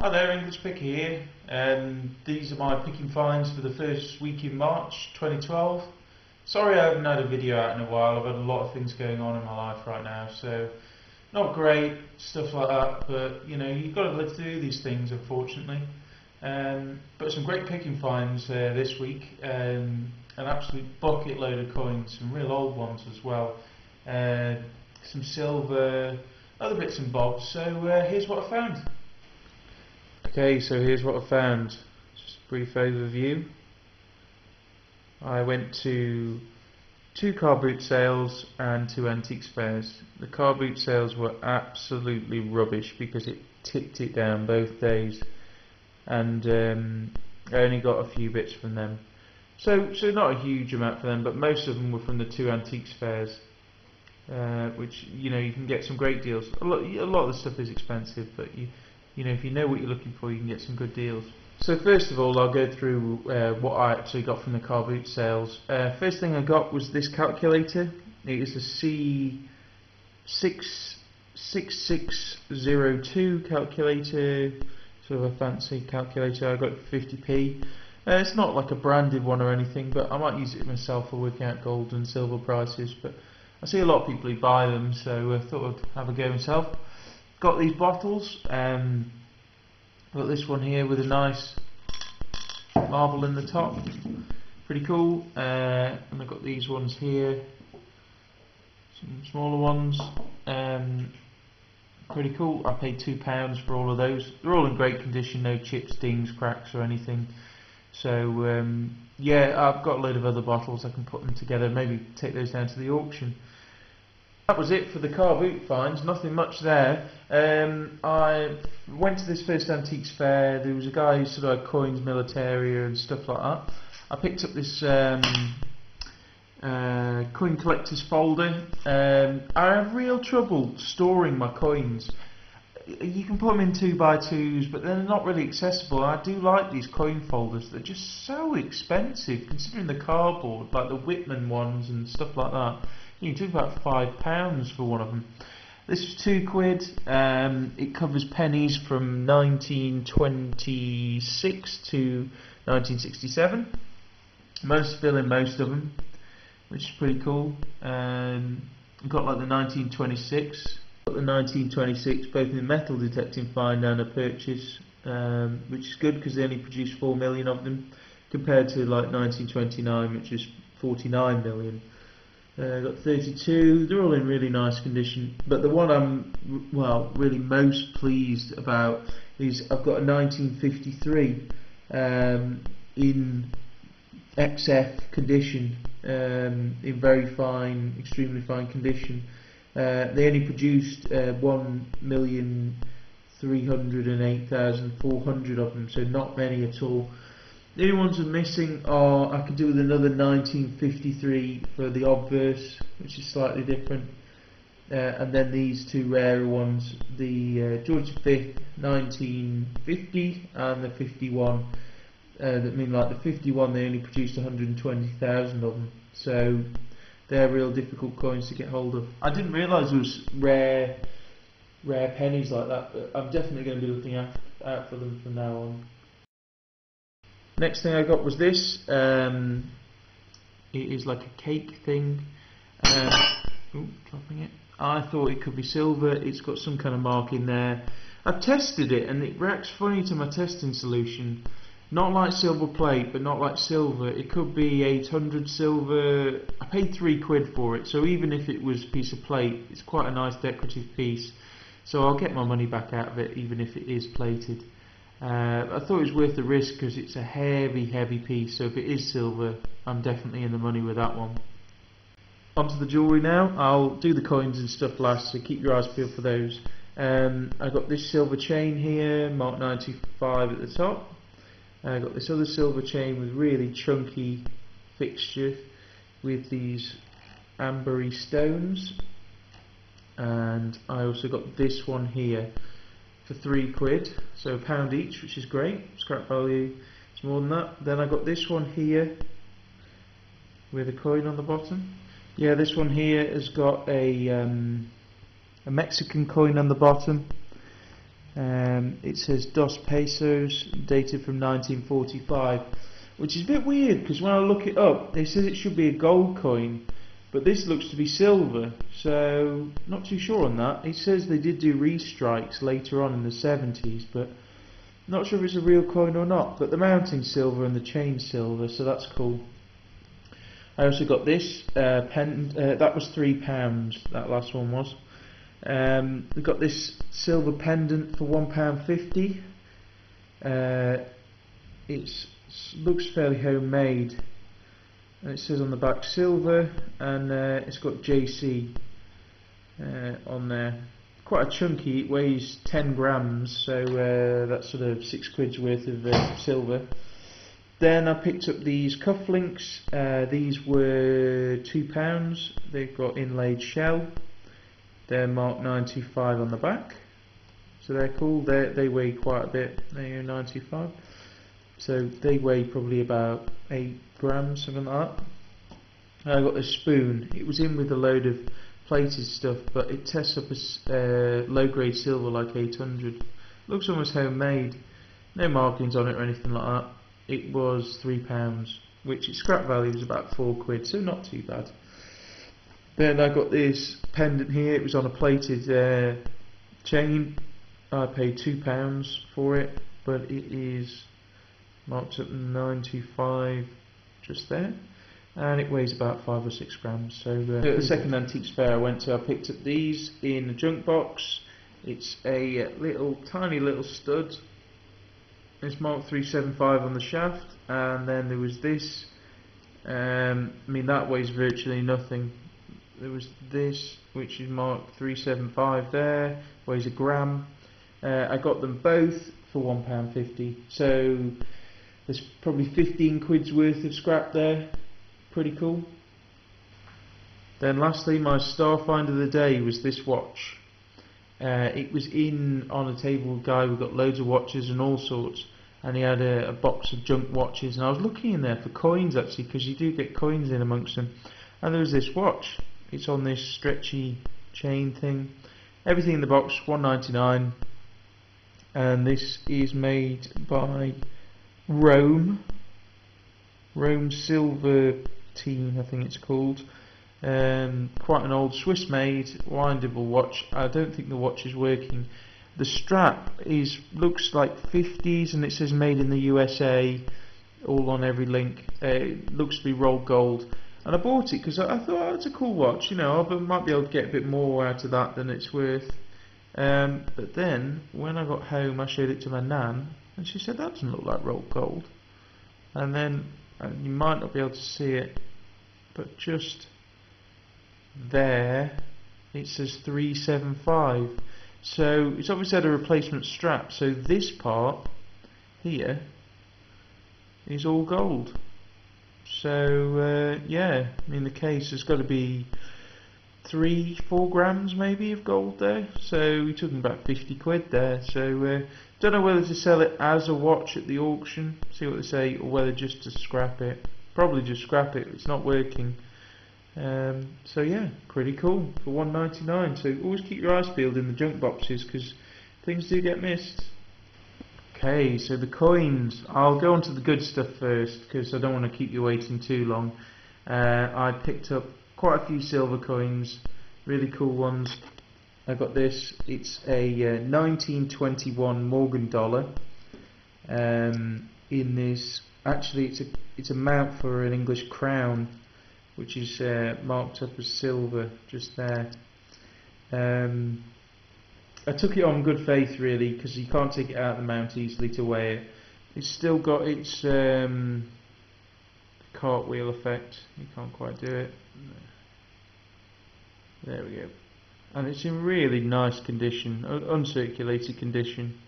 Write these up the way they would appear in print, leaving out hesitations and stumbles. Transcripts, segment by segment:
Hi there, English Picker here. These are my picking finds for the first week in March 2012. Sorry I haven't had a video out in a while. I've had a lot of things going on in my life right now, so not great, stuff like that, but you know, you've got to live through these things, unfortunately. But some great picking finds this week, an absolute bucket load of coins, some real old ones as well, some silver, other bits and bobs, so here's what I found. Okay, so here's what I found. Just a brief overview. I went to 2 car boot sales and 2 antiques fairs. The car boot sales were absolutely rubbish because it ticked it down both days, and I only got a few bits from them. So not a huge amount for them, but most of them were from the 2 antiques fairs, which you know you can get some great deals. A lot of the stuff is expensive, but you know, if you know what you're looking for, you can get some good deals. So first of all, I'll go through what I actually got from the car boot sales. First thing I got was this calculator. It is a C6602 calculator, sort of a fancy calculator. I got it for 50p. It's not like a branded one or anything, but I might use it myself for working out gold and silver prices. But I see a lot of people who buy them, so I thought I'd have a go myself. Got these bottles, got this one here with a nice marble in the top, pretty cool, and I've got these ones here, some smaller ones, pretty cool. I paid £2 for all of those. They're all in great condition, no chips, dings, cracks or anything. So yeah, I've got a load of other bottles. I can put them together, maybe take those down to the auction. That was it for the car boot finds, nothing much there. I went to this first antiques fair. There was a guy who sort of had coins, militaria and stuff like that. I picked up this coin collector's folder. I have real trouble storing my coins. You can put them in 2x2s, but they're not really accessible. I do like these coin folders. They're just so expensive, considering the cardboard, like the Whitman ones and stuff like that. You can do about £5 for one of them. This was £2. It covers pennies from 1926 to 1967. Managed to fill in most of them, which is pretty cool. Got like the 1926. Got the 1926 both in metal detecting find and a purchase, which is good because they only produced 4 million of them, compared to like 1929, which is 49 million. Got 32. They're all in really nice condition, but the one I'm really most pleased about is I've got a 1953 in XF condition, in very fine, extremely fine condition. They only produced 1,308,400 of them, so not many at all. The only ones I'm missing are, I could do with another 1953 for the obverse, which is slightly different, and then these 2 rarer ones, the George V 1950 and the 51. That mean, like the 51, they only produced 120,000 of them, so they're real difficult coins to get hold of. I didn't realise there was rare pennies like that, but I'm definitely going to be looking out for them from now on. Next thing I got was this. It is like a cake thing. Dropping it. I thought it could be silver. It's got some kind of mark in there. I've tested it and it reacts funny to my testing solution. Not like silver plate, but not like silver. It could be 800 silver. I paid £3 for it, so even if it was a piece of plate, it's quite a nice decorative piece. So I'll get my money back out of it, even if it is plated. I thought it was worth the risk because it's a heavy piece, so if it is silver, I'm definitely in the money with that one. Onto the jewellery now. I'll do the coins and stuff last, so keep your eyes peeled for those. I got this silver chain here, marked 95 at the top. I got this other silver chain with really chunky fixture with these ambery stones, and I also got this one here for £3, so £1 each, which is great. Scrap value, it's more than that. Then I got this one here with a coin on the bottom. Yeah, this one here has got a Mexican coin on the bottom. It says Dos Pesos, dated from 1945, which is a bit weird because when I look it up, it says it should be a gold coin, but this looks to be silver, so not too sure on that. It says they did do restrikes later on in the 70s, but not sure if it's a real coin or not. But the mounting's silver and the chain's silver, so that's cool. I also got this pendant. That was £3. That last one was. We got this silver pendant for £1.50. It looks fairly homemade, and it says on the back silver, and it's got JC on there. Quite a chunky. It weighs 10 grams, so that's sort of £6 worth of silver. Then I picked up these cufflinks. These were £2. They've got inlaid shell. They're marked 925 on the back, so they're cool. They weigh quite a bit. They're 925, so they weigh probably about 8 grams, something like that. I got this spoon. It was in with a load of plated stuff, but it tests up as low-grade silver like 800. Looks almost homemade. No markings on it or anything like that. It was £3, which its scrap value was about £4, so not too bad. Then I got this pendant here. It was on a plated chain. I paid £2 for it, but it is marked at 925 just there, and it weighs about 5 or 6 grams. So at the second antiques fair I went to, I picked up these in a junk box. It's a tiny little stud. It's marked 375 on the shaft, and then there was this. I mean, that weighs virtually nothing. There was this, which is marked 375 there, weighs a gram. I got them both for £1.50, so there's probably 15 quid's worth of scrap there. Pretty cool. Then lastly, my Starfind of the day was this watch. It was on a table with a guy who got loads of watches and all sorts, and he had a box of junk watches, and I was looking in there for coins actually, because you do get coins in amongst them, and there was this watch. It's on this stretchy chain thing. Everything in the box, £1.99, and this is made by Rome Silver Team, I think it's called. Quite an old Swiss-made windable watch. I don't think the watch is working. The strap looks like 50s, and it says made in the USA all on every link. It looks to be rolled gold, and I bought it because I thought, oh, it's a cool watch, you know, I might be able to get a bit more out of that than it's worth. But then when I got home, I showed it to my nan, and she said that doesn't look like rolled gold. And then you might not be able to see it, but just there it says 375. So it's obviously had a replacement strap, so this part here is all gold. So yeah, I mean, the case has got to be 3-4 grams maybe of gold there, so we're talking about 50 quid there. So don't know whether to sell it as a watch at the auction, see what they say, or whether just to scrap it. Probably just scrap it, it's not working. So yeah, pretty cool for £1.99. So always keep your eyes peeled in the junk boxes, because things do get missed. Okay, so the coins. I'll go on to the good stuff first, because I don't want to keep you waiting too long. I picked up quite a few silver coins, really cool ones. I got this. It's a 1921 Morgan dollar. In this, actually, it's a mount for an English crown, which is marked up as silver just there. I took it on good faith really, because you can't take it out of the mount easily to weigh it. It's still got its cartwheel effect. You can't quite do it. There we go. And it's in really nice condition, uncirculated condition.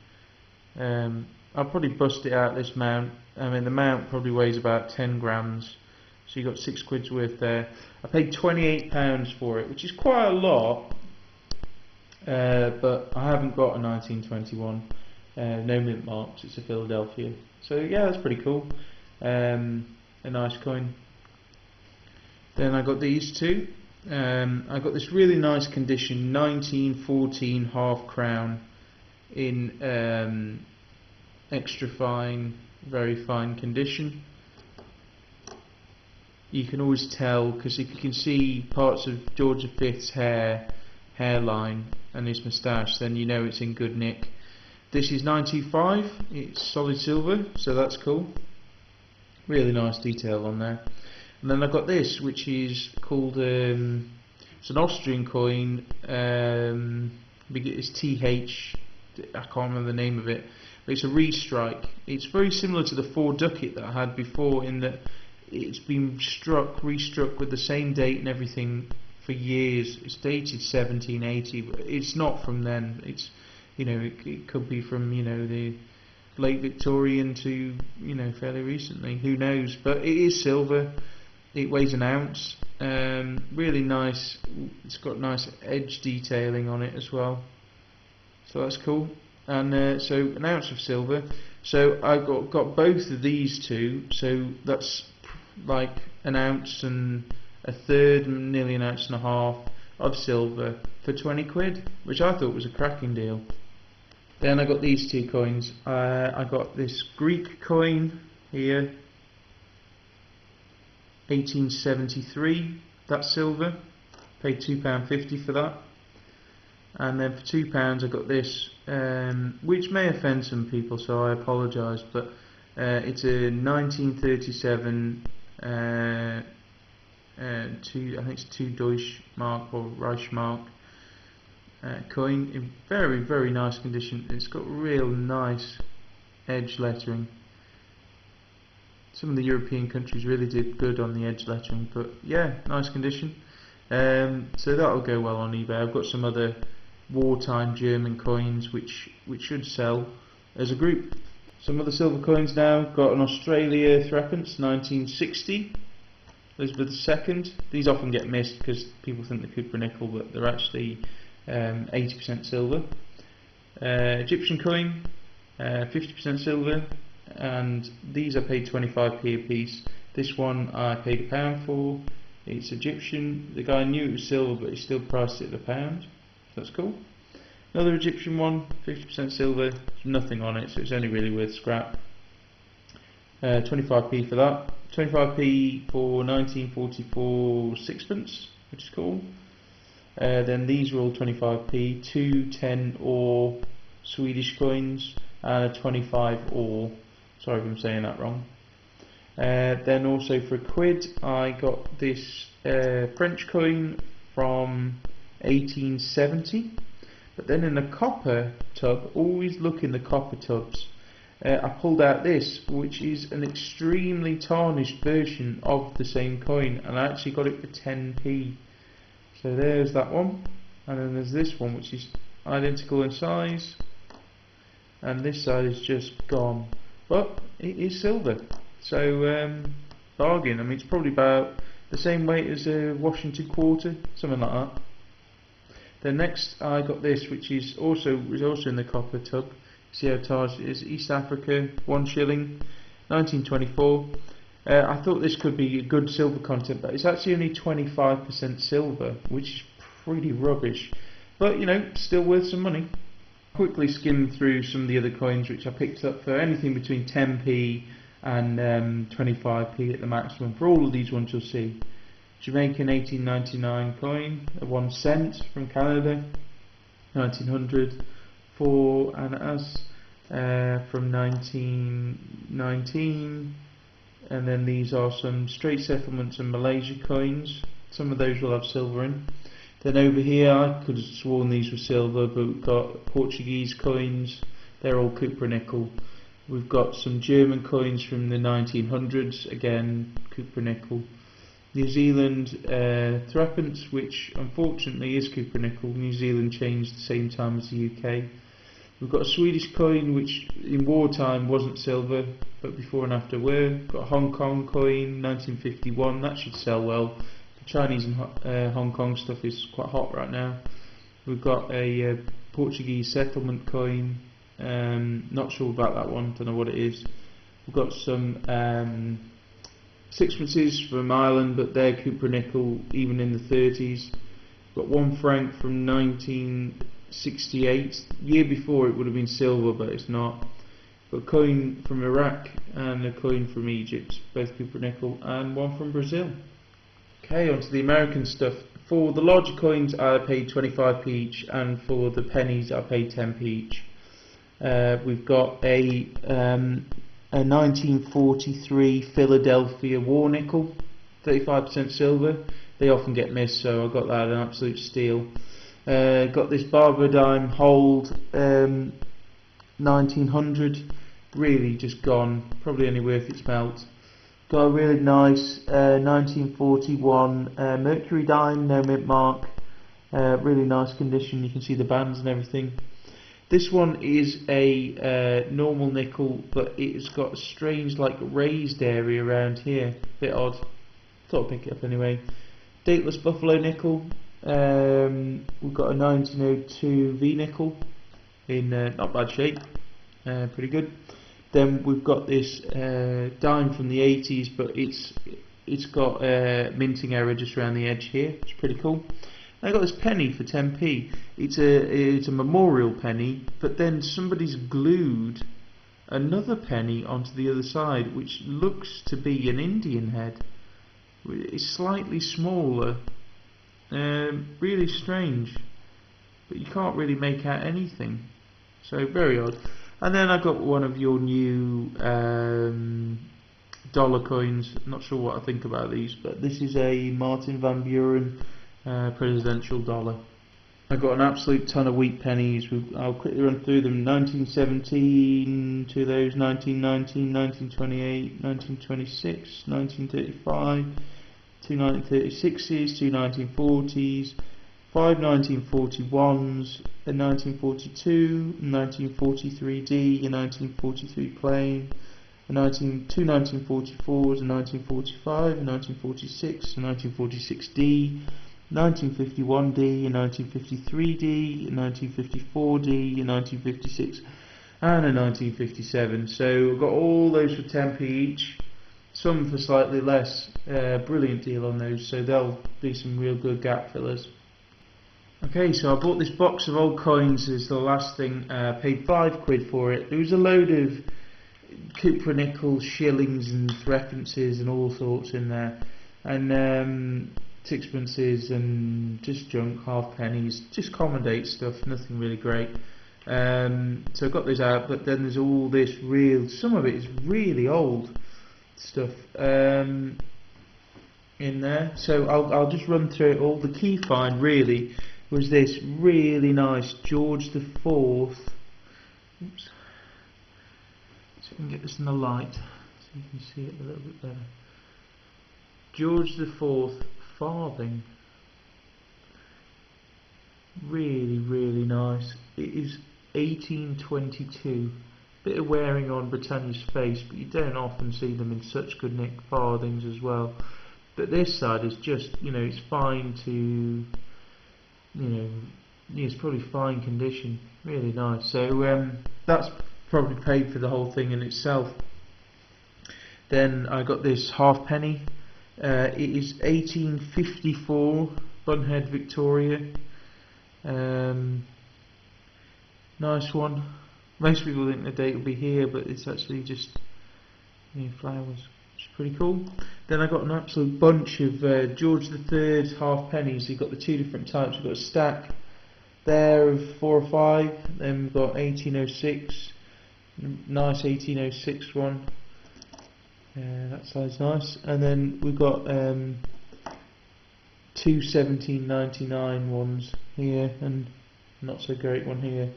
I'll probably bust it out this mount. I mean, the mount probably weighs about 10 grams. So you got 6 quid's worth there. I paid £28 for it, which is quite a lot, but I haven't got a 1921, no mint marks. It's a Philadelphia. So yeah, that's pretty cool. A nice coin. Then I got these two. I got this really nice condition 1914 half crown. in extra fine, very fine condition. You can always tell, because if you can see parts of George V's hairline and his moustache, then you know it's in good nick. This is 925, it's solid silver, so that's cool. Really nice detail on there. And then I've got this, which is called, it's an Austrian coin, it's TH, I can't remember the name of it, but it's a restrike. It's very similar to the 4 ducat that I had before, in that it's been restruck with the same date and everything for years. It's dated 1780, but it's not from then. It's, you know, it could be from, you know, the late Victorian to, you know, fairly recently. Who knows? But it is silver. It weighs an ounce. Really nice. It's got nice edge detailing on it as well. So that's cool. And so an ounce of silver. So I got both of these two. So that's like an ounce and a third, nearly an ounce and a half of silver for 20 quid, which I thought was a cracking deal. Then I got these two coins. I got this Greek coin here, 1873, that's silver, paid £2.50 for that. And then for £2 I got this, which may offend some people, so I apologise, but it's a 1937 I think it's 2 Deutschmark or Reichsmark coin, in very, very nice condition. It's got real nice edge lettering. Some of the European countries really did good on the edge lettering, but yeah, nice condition. So that'll go well on eBay. I've got some other wartime German coins which should sell as a group. Some other silver coins now. Got an Australia threepence, 1960, Elizabeth II. These often get missed because people think they're copper nickel, but they're actually 80% silver. Egyptian coin, 50% silver, and these I paid 25p a piece. This one I paid £1 for. It's Egyptian. The guy knew it was silver, but he still priced it at £1. So that's cool. Another Egyptian one, 50% silver, there's nothing on it, so it's only really worth scrap. 25p for that. 25p for 1944 sixpence, which is cool. Then these are all 25p, 2 10 or Swedish coins, and a 25 or. Sorry if I'm saying that wrong. Then also for £1 I got this French coin from 1870. But then in the copper tub, always look in the copper tubs. I pulled out this, which is an extremely tarnished version of the same coin, and I actually got it for 10p. So there's that one, and then there's this one, which is identical in size, and this side is just gone. But it is silver, so bargain. I mean, it's probably about the same weight as a Washington quarter, something like that. Then next I got this, which is also in the copper tub. See how tarnished it is. East Africa, 1 shilling, 1924. I thought this could be a good silver content, but it's actually only 25% silver, which is pretty rubbish. But you know, still worth some money. Quickly skimmed through some of the other coins which I picked up for anything between 10p and 25p at the maximum. For all of these ones you'll see. Jamaican 1899 coin, a 1 cent from Canada, 1900, 4 annas from 1919, and then these are some Strait Settlements and Malaysia coins. Some of those will have silver in. Then over here, I could have sworn these were silver, but we've got Portuguese coins, they're all copper nickel. We've got some German coins from the 1900s, again copper nickel. New Zealand threepence, which unfortunately is copper nickel. New Zealand changed the same time as the UK. We've got a Swedish coin which in wartime wasn't silver, but before and after were. We've got a Hong Kong coin, 1951, that should sell well. The Chinese and Hong Kong stuff is quite hot right now. We've got a Portuguese settlement coin, not sure about that one, don't know what it is. We've got some sixpences from Ireland, but they're copper nickel even in the 30s. We've got 1 franc from 19 68. Year before it would have been silver, but it's not. Got a coin from Iraq and a coin from Egypt, both cupronickel, and one from Brazil. Okay, on to the American stuff. For the larger coins I paid 25p each, and for the pennies I paid 10p each. We've got a 1943 Philadelphia war nickel, 35% silver. They often get missed, so I got that an absolute steal. Got this Barbara dime hold 1900, really just gone, probably only worth its melt. Got a really nice 1941 Mercury dime, no mint mark, really nice condition. You can see the bands and everything. This one is a normal nickel, but it's got a strange like raised area around here, bit odd. Thought I'd pick it up anyway. Dateless buffalo nickel. We've got a 1902 V nickel in not bad shape, pretty good. Then we've got this dime from the 80s, but it's got a minting error just around the edge here. It's pretty cool. I got this penny for 10p. It's a memorial penny, but then somebody's glued another penny onto the other side, which looks to be an Indian head. It's slightly smaller, really strange, but you can't really make out anything. So very odd. And then I got one of your new dollar coins. I'm not sure what I think about these, but this is a Martin Van Buren presidential dollar. I got an absolute ton of wheat pennies. I'll quickly run through them. 1917 to those, 1919, 1928, 1926, 1935, two 1936s, two 1940s, five 1941s, a 1942, 1943D, a 1943 plain, two 1944s, a 1945, a 1946, a 1946D, 1951D, a 1953D, a 1954D, a 1956, and a 1957. So I've got all those for 10p each, some for slightly less. Brilliant deal on those, so they'll be some real good gap fillers. Okay, so I bought this box of old coins as the last thing. Paid £5 for it. There was a load of cupronickel, shillings and references and all sorts in there, and sixpences and just junk, half pennies, just common date stuff, nothing really great. So I got those out, but then there's all this some of it is really old stuff in there. So I'll just run through it all. The key find really was this really nice George the IV. Oops. So we can get this in the light so you can see it a little bit better. George the IV farthing. Really, really nice. It is 1822. Bit of wearing on Britannia's face, but you don't often see them in such good nick farthings as well. But this side is just, it's fine to, it's probably fine condition. Really nice. So that's probably paid for the whole thing in itself. Then I got this half penny. It is 1854 Bunhead Victoria. Nice one. Most people think the date will be here, but it's actually just flowers, which is pretty cool. Then I got an absolute bunch of George III half pennies. You've got the two different types. We've got a stack there of 4 or 5. Then we've got 1806, nice 1806 one. That side's nice. And then we've got two 1799 ones here, and not so great one here.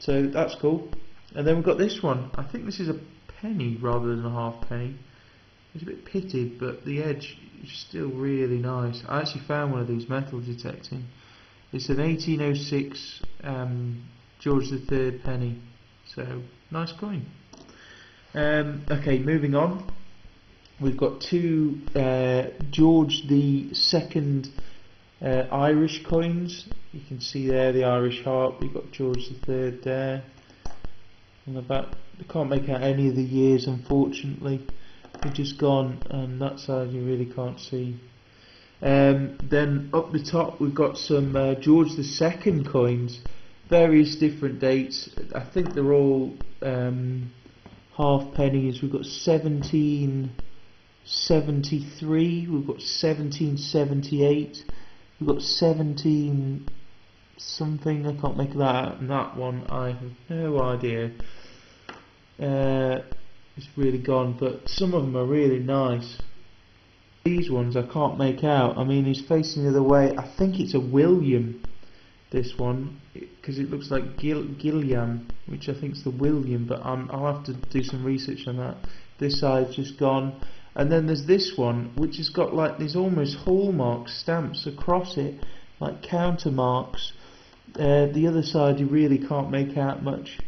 So that's cool. And then we've got this one. I think this is a penny rather than a half penny. It's a bit pitted, but the edge is still really nice. I actually found one of these metal detecting. It's an 1806 George III penny. So nice coin. Okay, moving on. We've got two George II Irish coins. You can see there the Irish harp. We've got George III there on the back. I can't make out any of the years, unfortunately. They've just gone, and that side you really can't see. Then up the top we've got some George II coins. various different dates. I think they're all half pennies. We've got 1773, we've got 1778, we've got 17 something, I can't make that out, and that one I have no idea. It's really gone, but some of them are really nice. These ones I can't make out. I mean, he's facing the other way. I think it's a William, this one, because it looks like Gilliam, which I think is the William, but I'll have to do some research on that. This side's just gone. And then there's this one, which has got like these almost hallmark stamps across it, like counter marks. The other side you really can't make out much,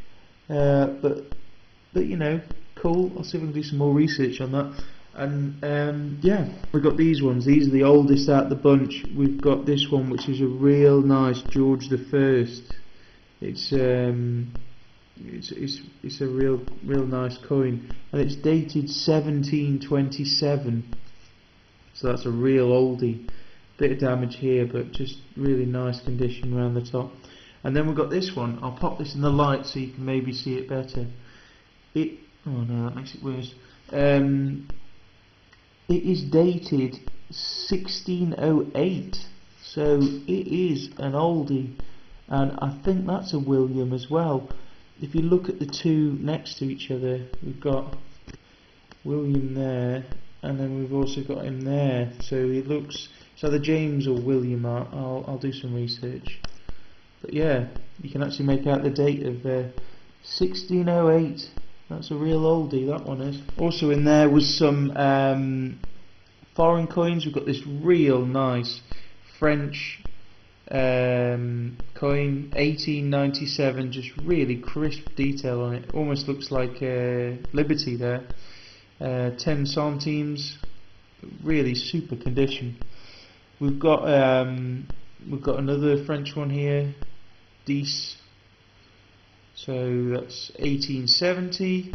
but you know, cool. I'll see if I can do some more research on that. And yeah, we've got these ones. These are the oldest out the bunch. We've got this one, which is a real nice George the First. It's a real nice coin, and it's dated 1727. So that's a real oldie. Bit of damage here, but just really nice condition around the top. And then we've got this one. I'll pop this in the light so you can maybe see it better. Oh no, that makes it worse. It is dated 1608, so it is an oldie, and I think that's a William as well. If you look at the two next to each other, we've got William there, and then we've also got him there. So it looks, so the James or William. I'll do some research, but yeah, you can actually make out the date of 1608. That's a real oldie, that one is. Also in there was some foreign coins. We've got this real nice French coin, 1897, just really crisp detail on it. Almost looks like Liberty there. 10 centimes, really super condition. We've got another French one here, 10. So that's 1870.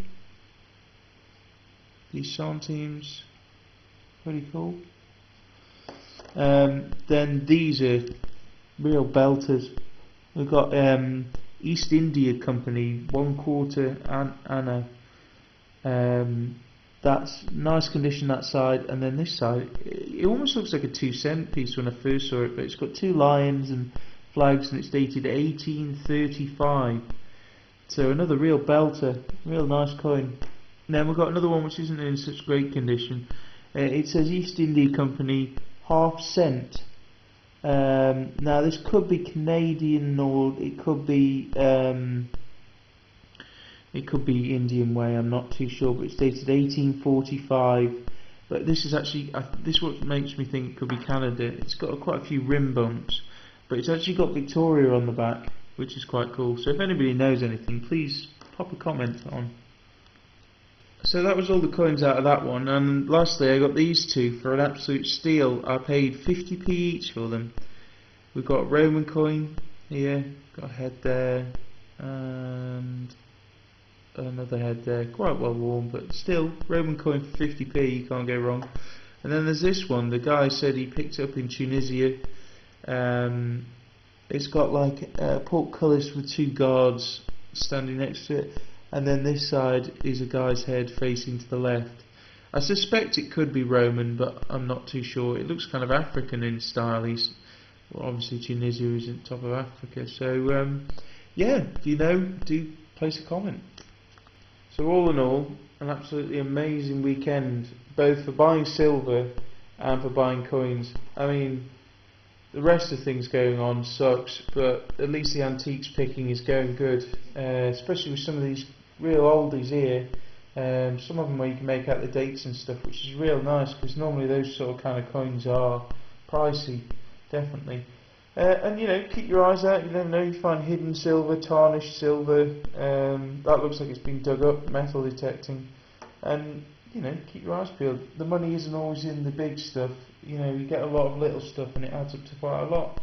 These centimes, pretty cool. Then these are real belters. We've got East India Company, 1/4 Anna. That's nice condition, that side. And then this side, it almost looks like a 2-cent piece when I first saw it, but it's got two lions and flags, and it's dated 1835. So another real belter, real nice coin. And then we've got another one which isn't in such great condition. It says East India Company, ½ cent. Now this could be Canadian, or it could be Indian way. I'm not too sure, but it's dated 1845. But this is actually this is what makes me think it could be Canada. It's got quite a few rim bumps, but it's actually got Victoria on the back, which is quite cool. So if anybody knows anything, please pop a comment on. So that was all the coins out of that one, and lastly I got these two for an absolute steal. I paid 50p each for them. We've got a Roman coin here, got a head there, and another head there, quite well worn, but still, Roman coin for 50p, you can't go wrong. And then there's this one, the guy said he picked it up in Tunisia. It's got like portcullis with two guards standing next to it, and then this side is a guy's head facing to the left. I suspect it could be Roman, but I'm not too sure. It looks kind of African in style. Well, obviously Tunisia is at the top of Africa, so yeah, if you know, do place a comment. So all in all, an absolutely amazing weekend, both for buying silver and for buying coins. I mean, the rest of things going on sucks, but at least the antiques picking is going good, especially with some of these real oldies here. Some of them where you can make out the dates and stuff, which is real nice, because normally those sort of kind of coins are pricey, definitely. And you know, keep your eyes out. You never know, you find hidden silver, tarnished silver. That looks like it's been dug up, metal detecting. And you know, keep your eyes peeled. The money isn't always in the big stuff. You know, you get a lot of little stuff, and it adds up to quite a lot.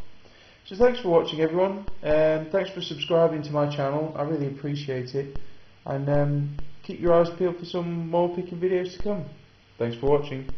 So thanks for watching, everyone. Thanks for subscribing to my channel. I really appreciate it. And keep your eyes peeled for some more picking videos to come. Thanks for watching.